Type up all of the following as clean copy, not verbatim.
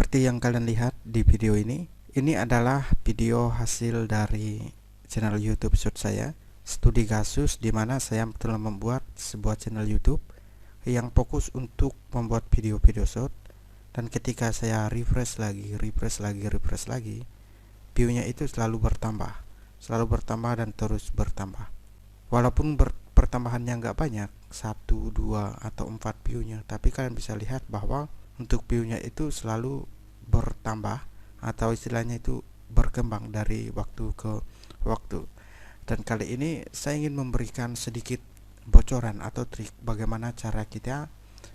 Seperti yang kalian lihat di video ini adalah video hasil dari channel YouTube Short saya, studi kasus di mana saya telah membuat sebuah channel YouTube yang fokus untuk membuat video-video short, dan ketika saya refresh lagi, view-nya itu selalu bertambah dan terus bertambah. Walaupun pertambahannya nggak banyak, 1, 2, atau 4 view-nya, tapi kalian bisa lihat bahwa untuk view-nya itu selalu bertambah atau istilahnya itu berkembang dari waktu ke waktu. Dan kali ini saya ingin memberikan sedikit bocoran atau trik bagaimana cara kita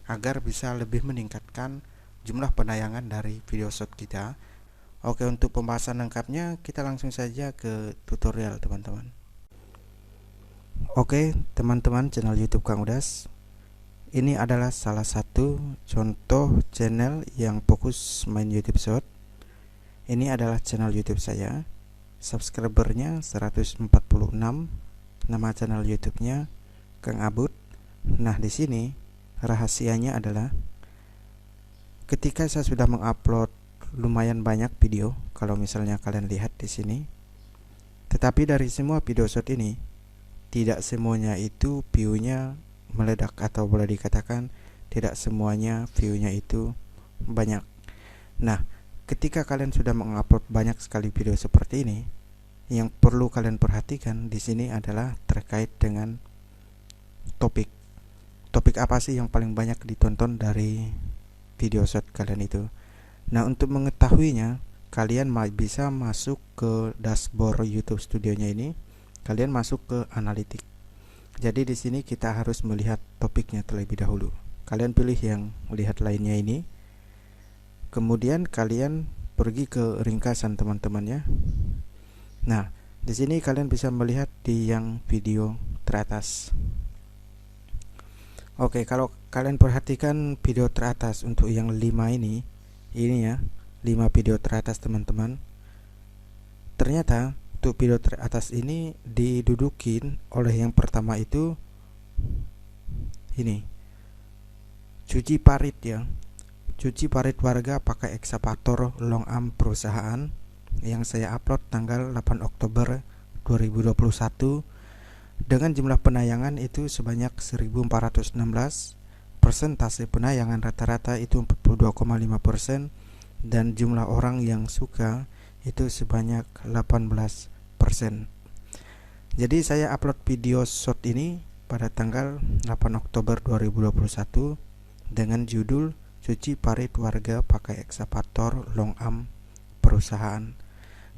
agar bisa lebih meningkatkan jumlah penayangan dari video short kita. Oke, untuk pembahasan lengkapnya kita langsung saja ke tutorial teman-teman. Oke teman-teman, channel YouTube Kang Udas ini adalah salah satu contoh channel yang fokus main YouTube Short. Ini adalah channel YouTube saya, subscribernya 146, nama channel YouTube-nya Kang Abud. Nah, di sini rahasianya adalah ketika saya sudah mengupload lumayan banyak video, kalau misalnya kalian lihat di sini, tetapi dari semua video short ini tidak semuanya itu view-nya meledak, atau boleh dikatakan tidak semuanya view-nya itu banyak. Nah, ketika kalian sudah mengupload banyak sekali video seperti ini, yang perlu kalian perhatikan di sini adalah terkait dengan topik. Topik apa sih yang paling banyak ditonton dari video short kalian itu? Nah, untuk mengetahuinya, kalian bisa masuk ke dashboard YouTube Studio-nya ini. Kalian masuk ke analitik. Jadi di sini kita harus melihat topiknya terlebih dahulu. Kalian pilih yang melihat lainnya ini. Kemudian kalian pergi ke ringkasan teman-teman ya. Nah, di sini kalian bisa melihat di yang video teratas. Oke, kalau kalian perhatikan video teratas untuk yang 5 ini ya, 5 video teratas teman-teman. Ternyata untuk video teratas ini didudukin oleh yang pertama itu ini, cuci parit ya. Cuci parit warga pakai ekskavator long arm perusahaan, yang saya upload tanggal 8 Oktober 2021 dengan jumlah penayangan itu sebanyak 1416. Persentase penayangan rata-rata itu 42,5%, dan jumlah orang yang suka itu sebanyak 18%. Jadi saya upload video short ini pada tanggal 8 Oktober 2021 dengan judul cuci parit warga pakai ekskavator long arm perusahaan.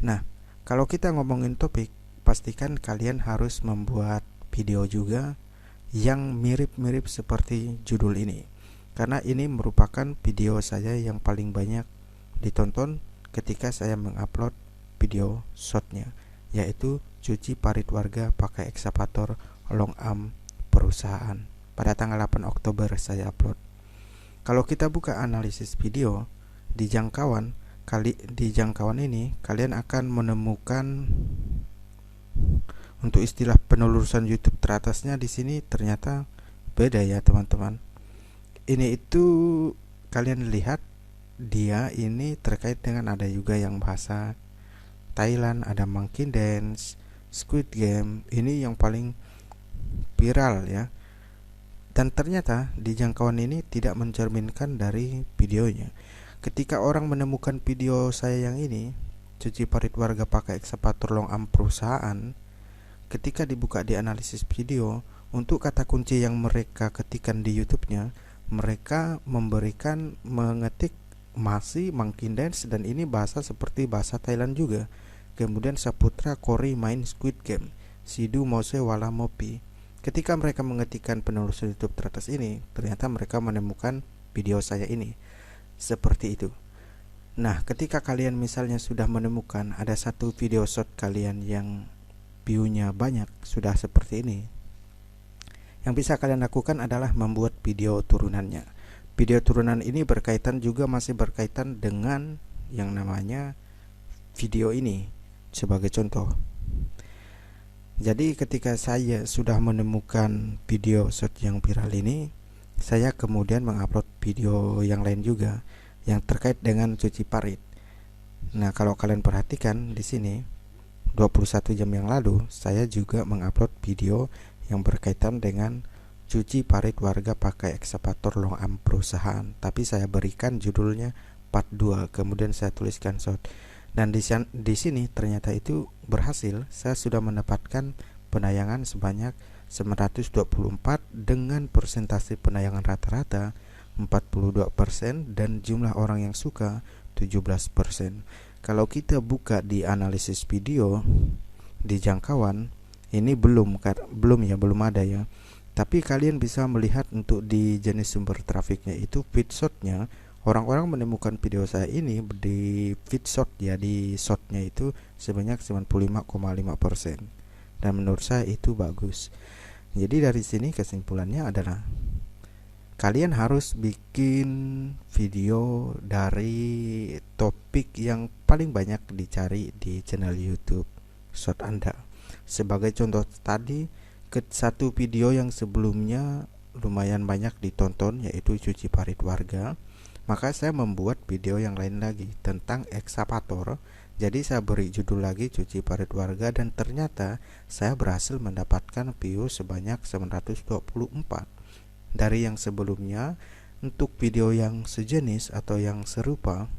Nah, kalau kita ngomongin topik, pastikan kalian harus membuat video juga yang mirip-mirip seperti judul ini, karena ini merupakan video saya yang paling banyak ditonton ketika saya mengupload video shortnya, yaitu cuci parit warga pakai ekskavator long arm perusahaan. Pada tanggal 8 Oktober saya upload. Kalau kita buka analisis video di jangkauan ini, kalian akan menemukan untuk istilah penelusuran YouTube teratasnya di sini ternyata beda ya teman-teman. Ini itu kalian lihat, dia ini terkait dengan ada juga yang bahasa Thailand, ada Monkey Dance, Squid Game, ini yang paling viral ya. Dan ternyata di jangkauan ini tidak mencerminkan dari videonya. Ketika orang menemukan video saya yang ini, cuci parit warga pakai ekskavator long arm perusahaan, ketika dibuka di analisis video, untuk kata kunci yang mereka ketikkan di YouTube-nya, mereka mengetik masih Monkey Dance, dan ini bahasa seperti bahasa Thailand juga. Kemudian Saputra Kori main Squid Game, Sidu Mose Wala Mopi. Ketika mereka mengetikkan penelusuran YouTube teratas ini, ternyata mereka menemukan video saya ini. Seperti itu. Nah, ketika kalian misalnya sudah menemukan ada satu video short kalian yang view-nya banyak, sudah seperti ini, yang bisa kalian lakukan adalah membuat video turunannya. Video turunan ini masih berkaitan dengan yang namanya video ini. Sebagai contoh, jadi ketika saya sudah menemukan video short yang viral ini, saya kemudian mengupload video yang lain juga, yang terkait dengan cuci parit. Nah, kalau kalian perhatikan di sini 21 jam yang lalu saya juga mengupload video yang berkaitan dengan cuci parit warga pakai ekskavator long arm perusahaan, tapi saya berikan judulnya part 2, kemudian saya tuliskan short. Dan di sini ternyata itu berhasil. Saya sudah mendapatkan penayangan sebanyak 924 dengan persentase penayangan rata-rata 42% dan jumlah orang yang suka 17%. Kalau kita buka di analisis video di jangkauan, ini belum ada ya. Tapi kalian bisa melihat untuk di jenis sumber trafiknya itu feed shotnya, orang-orang menemukan video saya ini di feed shot ya, di shotnya itu sebanyak 95,5%. Dan menurut saya itu bagus. Jadi dari sini kesimpulannya adalah kalian harus bikin video dari topik yang paling banyak dicari di channel YouTube short Anda. Sebagai contoh tadi, satu video yang sebelumnya lumayan banyak ditonton yaitu cuci parit warga, maka saya membuat video yang lain lagi tentang ekskavator. Jadi saya beri judul lagi cuci parit warga dan ternyata saya berhasil mendapatkan view sebanyak 924. Dari yang sebelumnya, untuk video yang sejenis atau yang serupa,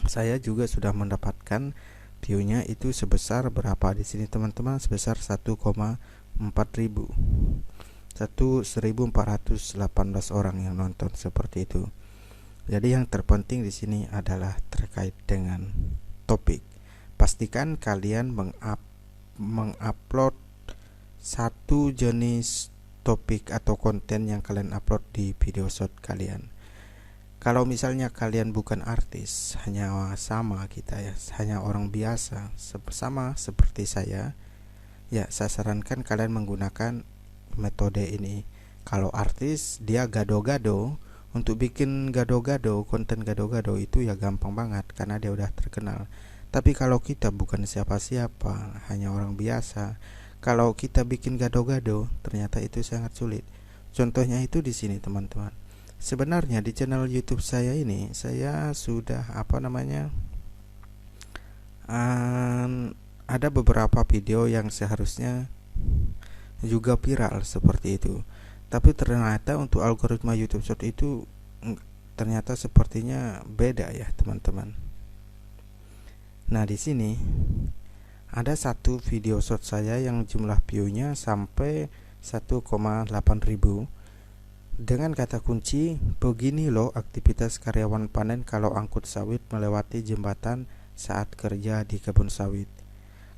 saya juga sudah mendapatkan view-nya itu sebesar berapa di sini teman-teman? Sebesar 1,418 orang yang nonton seperti itu. Jadi yang terpenting di sini adalah terkait dengan topik. Pastikan kalian mengupload satu jenis topik atau konten yang kalian upload di video short kalian. Kalau misalnya kalian bukan artis, hanya sama kita ya, hanya orang biasa, sama seperti saya, ya saya sarankan kalian menggunakan metode ini. Kalau artis dia gado-gado, untuk bikin gado-gado, konten gado-gado itu ya gampang banget karena dia udah terkenal. Tapi kalau kita bukan siapa-siapa, hanya orang biasa, kalau kita bikin gado-gado, ternyata itu sangat sulit. Contohnya itu di sini teman-teman. Sebenarnya di channel YouTube saya ini, saya sudah ada beberapa video yang seharusnya juga viral seperti itu. Tapi ternyata untuk algoritma YouTube Short itu ternyata sepertinya beda ya teman-teman. Nah di sini ada satu video short saya yang jumlah view-nya sampai 1,8 ribu dengan kata kunci begini loh aktivitas karyawan panen kalau angkut sawit melewati jembatan saat kerja di kebun sawit.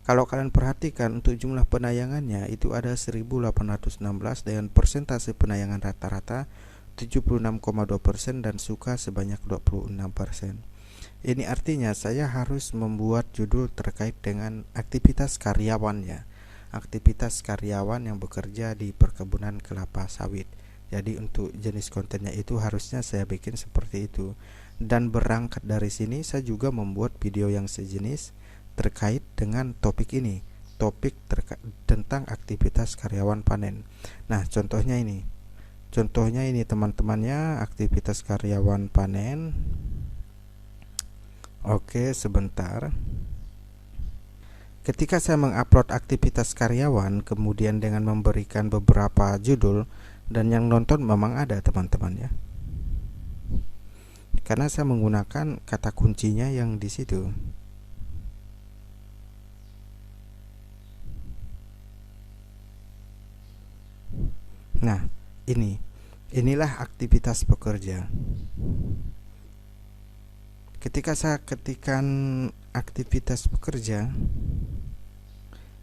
Kalau kalian perhatikan untuk jumlah penayangannya itu ada 1816 dengan persentase penayangan rata-rata 76,2% dan suka sebanyak 26%. Ini artinya saya harus membuat judul terkait dengan aktivitas karyawannya, aktivitas karyawan yang bekerja di perkebunan kelapa sawit. Jadi untuk jenis kontennya itu harusnya saya bikin seperti itu. Dan berangkat dari sini saya juga membuat video yang sejenis terkait dengan topik ini, topik tentang aktivitas karyawan panen. Nah contohnya ini teman-temannya, aktivitas karyawan panen. Oke, sebentar. Ketika saya mengupload aktivitas karyawan, kemudian dengan memberikan beberapa judul, dan yang nonton memang ada teman-teman ya. Karena saya menggunakan kata kuncinya yang di situ. Nah, inilah aktivitas pekerja. Ketika saya ketikkan aktivitas pekerja,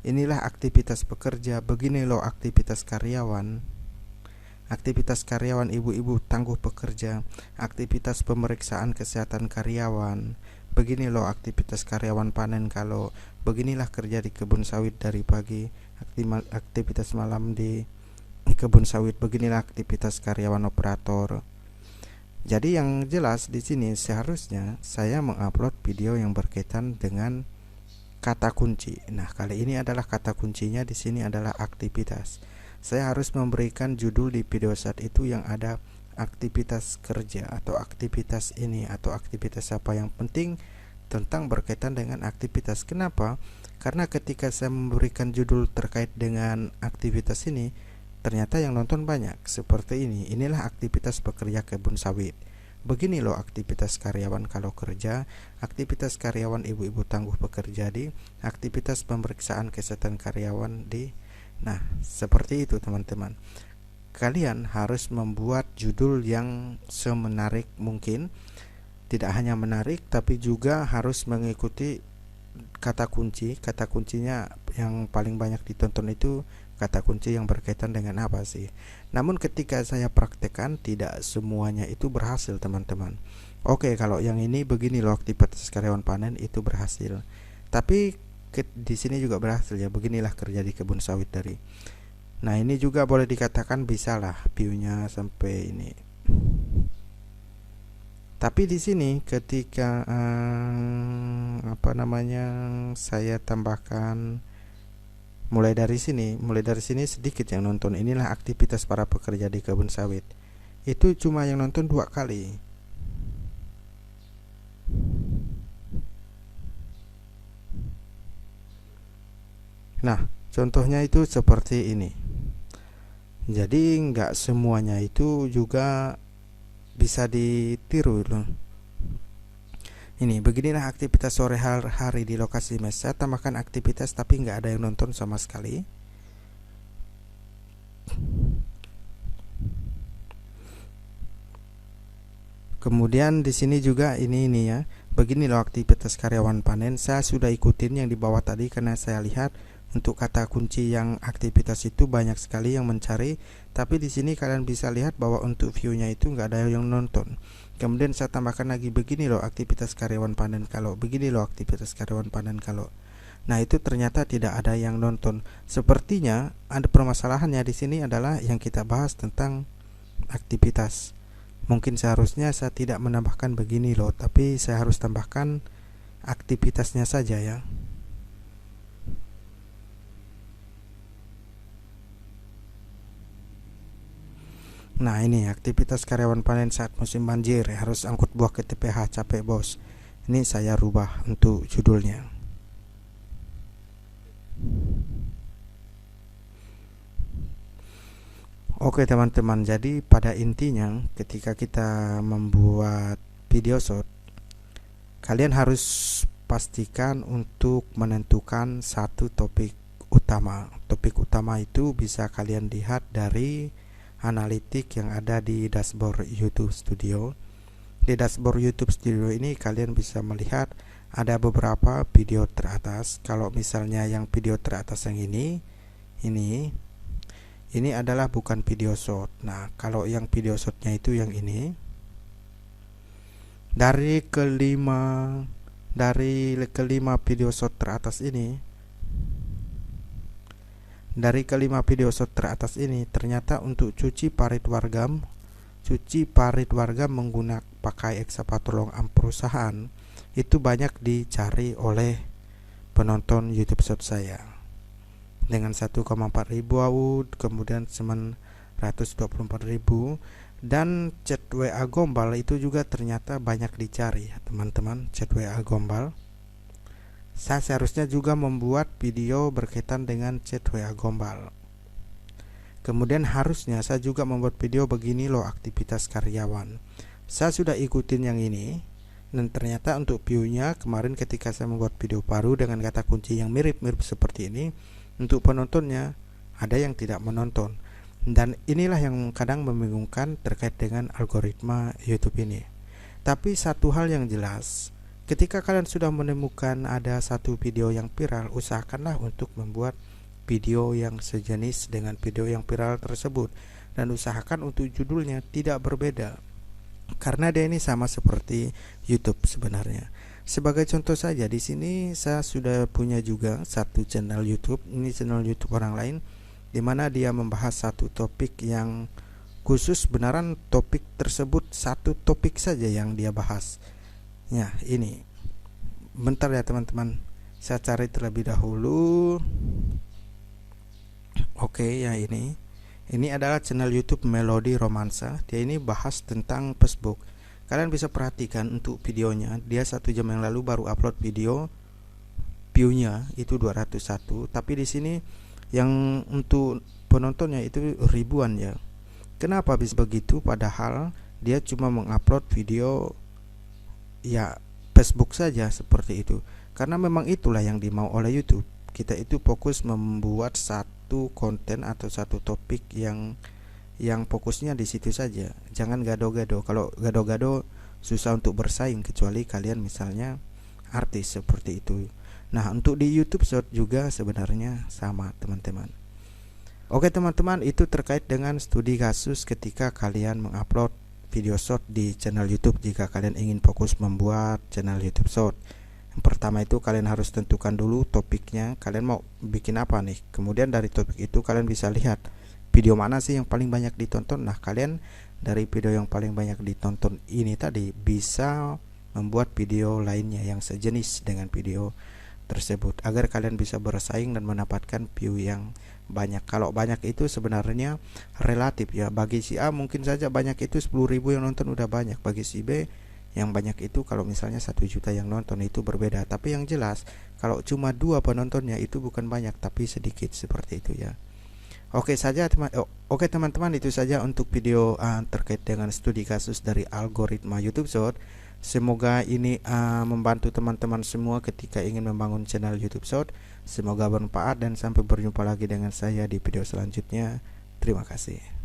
inilah aktivitas pekerja, begini loh aktivitas karyawan. Aktivitas karyawan ibu-ibu tangguh pekerja, aktivitas pemeriksaan kesehatan karyawan. Begini loh aktivitas karyawan panen kalau beginilah kerja di kebun sawit dari pagi, aktivitas malam di kebun sawit, beginilah aktivitas karyawan operator. Jadi yang jelas di sini seharusnya saya mengupload video yang berkaitan dengan kata kunci. Nah, kali ini adalah kata kuncinya di sini adalah aktivitas. Saya harus memberikan judul di video saat itu yang ada aktivitas kerja atau aktivitas ini atau aktivitas apa, yang penting tentang berkaitan dengan aktivitas. Kenapa? Karena ketika saya memberikan judul terkait dengan aktivitas ini, ternyata yang nonton banyak. Seperti ini, inilah aktivitas pekerja kebun sawit. Begini loh aktivitas karyawan kalau kerja, aktivitas karyawan ibu-ibu tangguh bekerja di, aktivitas pemeriksaan kesehatan karyawan di. Nah, seperti itu teman-teman. Kalian harus membuat judul yang semenarik mungkin. Tidak hanya menarik, tapi juga harus mengikuti kata kunci. Kata kuncinya yang paling banyak ditonton itu kata kunci yang berkaitan dengan apa sih. Namun ketika saya praktekkan, tidak semuanya itu berhasil teman-teman. Oke, kalau yang ini begini loh aktivitas karyawan panen itu berhasil. Tapi di sini juga berhasil ya. Beginilah kerja di kebun sawit dari. Nah, ini juga boleh dikatakan bisa lah view-nya sampai ini. Tapi di sini ketika saya tambahkan mulai dari sini sedikit yang nonton. Inilah aktivitas para pekerja di kebun sawit. Itu cuma yang nonton 2 kali. Nah, contohnya itu seperti ini. Jadi nggak semuanya itu juga bisa ditiru loh. Ini beginilah aktivitas sore hari di lokasi mes. Saya tambahkan aktivitas tapi nggak ada yang nonton sama sekali. Kemudian di sini juga ini ya. Begini loh aktivitas karyawan panen. Saya sudah ikutin yang di bawah tadi karena saya lihat untuk kata kunci yang aktivitas itu banyak sekali yang mencari. Tapi di sini kalian bisa lihat bahwa untuk view-nya itu nggak ada yang nonton. Kemudian saya tambahkan lagi begini loh aktivitas karyawan panen kalau. Begini loh aktivitas karyawan panen kalau. Nah, itu ternyata tidak ada yang nonton. Sepertinya ada permasalahannya di sini adalah yang kita bahas tentang aktivitas. Mungkin seharusnya saya tidak menambahkan begini loh, tapi saya harus tambahkan aktivitasnya saja ya. Nah, ini aktivitas karyawan panen saat musim banjir, harus angkut buah ke TPH, capek bos. Ini saya rubah untuk judulnya. Oke teman-teman, jadi pada intinya ketika kita membuat video shot, kalian harus pastikan untuk menentukan satu topik utama. Topik utama itu bisa kalian lihat dari analitik yang ada di dashboard YouTube Studio. Di dashboard YouTube Studio ini kalian bisa melihat ada beberapa video teratas. Kalau misalnya yang video teratas yang ini adalah bukan video shot. Nah, kalau yang video shotnya itu yang ini. Dari kelima video shot teratas ini, ternyata untuk cuci parit wargam menggunakan pakai ekskavator long arm perusahaan itu banyak dicari oleh penonton YouTube shot saya dengan 1,4 ribu awud, kemudian 924 ribu, dan chat WA gombal itu juga ternyata banyak dicari ya teman-teman. Chat WA gombal, saya seharusnya juga membuat video berkaitan dengan chat WA gombal. Kemudian harusnya saya juga membuat video begini loh aktivitas karyawan. Saya sudah ikutin yang ini, dan ternyata untuk view-nya kemarin ketika saya membuat video baru dengan kata kunci yang mirip-mirip seperti ini, untuk penontonnya ada yang tidak menonton. Dan inilah yang kadang membingungkan terkait dengan algoritma YouTube ini. Tapi satu hal yang jelas, ketika kalian sudah menemukan ada satu video yang viral, usahakanlah untuk membuat video yang sejenis dengan video yang viral tersebut, dan usahakan untuk judulnya tidak berbeda, karena dia ini sama seperti YouTube sebenarnya. Sebagai contoh saja, di sini saya sudah punya juga satu channel YouTube. Ini channel YouTube orang lain, di mana dia membahas satu topik yang khusus. Benaran topik tersebut satu topik saja yang dia bahas. Ya, ini. Bentar ya teman-teman, saya cari terlebih dahulu. Oke, ya ini Ini adalah channel YouTube Melody Romansa. Dia ini bahas tentang Facebook. Kalian bisa perhatikan untuk videonya, dia 1 jam yang lalu baru upload video, view-nya itu 201, tapi di sini yang untuk penontonnya itu ribuan ya. Kenapa bisa begitu? Padahal dia cuma mengupload video ya Facebook saja seperti itu. Karena memang itulah yang dimau oleh YouTube. Kita itu fokus membuat satu konten atau satu topik yang fokusnya di situ saja. Jangan gado-gado. Kalau gado-gado susah untuk bersaing, kecuali kalian misalnya artis seperti itu. Nah, untuk di YouTube Short juga sebenarnya sama, teman-teman. Oke, teman-teman, itu terkait dengan studi kasus ketika kalian mengupload video short di channel YouTube. Jika kalian ingin fokus membuat channel YouTube Short, yang pertama itu kalian harus tentukan dulu topiknya. Kalian mau bikin apa nih? Kemudian dari topik itu kalian bisa lihat video mana sih yang paling banyak ditonton. Nah, kalian dari video yang paling banyak ditonton ini tadi bisa membuat video lainnya yang sejenis dengan video tersebut, agar kalian bisa bersaing dan mendapatkan view yang banyak. Kalau banyak itu sebenarnya relatif ya. Bagi si A mungkin saja banyak itu 10.000 yang nonton udah banyak. Bagi si B yang banyak itu kalau misalnya 1 juta yang nonton itu berbeda. Tapi yang jelas kalau cuma 2 penontonnya itu bukan banyak tapi sedikit, seperti itu ya. Oke teman-teman, itu saja untuk video terkait dengan studi kasus dari algoritma YouTube Short. Semoga ini membantu teman-teman semua ketika ingin membangun channel YouTube Short. Semoga bermanfaat dan sampai berjumpa lagi dengan saya di video selanjutnya. Terima kasih.